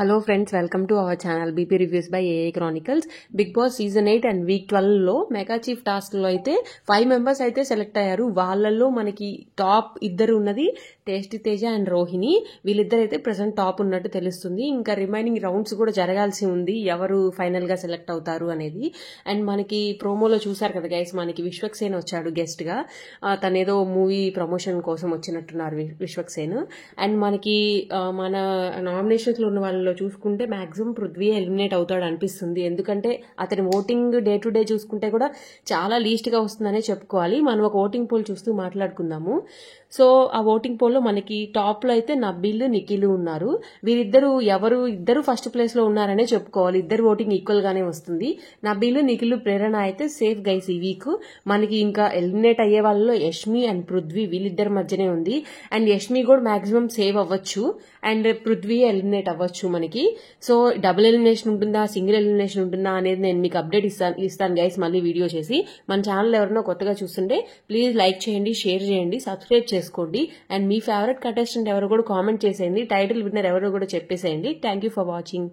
Hello friends, welcome to our channel BP reviews by AA chronicles. Bigg Boss season 8 and week 12లో mega chief task లో అయితే 5 members అయితే select అయ్యారు. వాళ్ళల్లో మనకి టాప్ ఇద్దరు ఉన్నది టేస్టీ తేజ అండ్ రోహిణి. వీళ్ళిద్దరు అయితే ప్రెసెంట్ టాప్ ఉన్నట్టు తెలుస్తుంది. ఇంకా రిమైనింగ్ రౌండ్స్ కూడా జరగాల్సి ఉంది, ఎవరు ఫైనల్ గా సెలెక్ట్ అవుతారు అనేది. అండ్ మనకి ప్రోమోలో చూసారు కదా గైస్, మనకి విశ్వక్సేన్ వచ్చాడు గెస్ట్ గా. తనేదో మూవీ ప్రమోషన్ కోసం వచ్చినట్టున్నారు విశ్వక్సేన్. అండ్ మనకి మన నామినేషన్స్ లో ఉన్న వాళ్ళలో చూసుకుంటే మాక్సిమం పృథ్వీ ఎలిమినేట్ అవుతాడు అనిపిస్తుంది. ఎందుకంటే అతని ఓటింగ్ డే టు డే చూసుకుంటే కూడా చాలా లీస్ట్ గా వస్తుందనే చెప్పుకోవాలి. మనం ఒక ఓటింగ్ పోల్ చూస్తూ మాట్లాడుకుందాము. సో ఆ ఓటింగ్ పోల్ లో మనకి టాప్ లో అయితే నబీల్, నిఖిల్ ఉన్నారు. వీరిద్దరు ఇద్దరు ఫస్ట్ ప్లేస్ లో ఉన్నారనే చెప్పుకోవాలి. ఇద్దరు ఓటింగ్ ఈక్వల్ గానే వస్తుంది. నబీల్, నిఖిల్, ప్రేరణ అయితే సేఫ్ గైస్ ఈ వీక్. మనకి ఇంకా ఎలిమినేట్ అయ్యే వాళ్ళలో యష్మి అండ్ పృథ్వీ వీళ్ళిద్దరి మధ్యనే ఉంది. అండ్ యష్మి కూడా మాక్సిమం సేవ్ అవ్వచ్చు అండ్ పృథ్వీ ఎలిమినేట్ అవ్వచ్చు మనకి. సో డబుల్ ఎలిమినేషన్ ఉంటుందా, సింగిల్ ఎలిమినేషన్ ఉంటుందా అనేది నేను మీకు అప్డేట్ ఇస్తాను గైస్ మళ్ళీ వీడియో చేసి. మన ఛానల్ ఎవరైనా కొత్తగా చూస్తుంటే ప్లీజ్ లైక్ చేయండి, షేర్ చేయండి, సబ్స్క్రైబ్ చేసుకోండి. అండ్ మీ ఫేవరెట్ కంటెస్టెంట్ ఎవరో కూడా కామెంట్ చేసేయండి. టైటిల్ విన్నర్ ఎవరో కూడా చెప్పేసేయండి. Thank you for watching.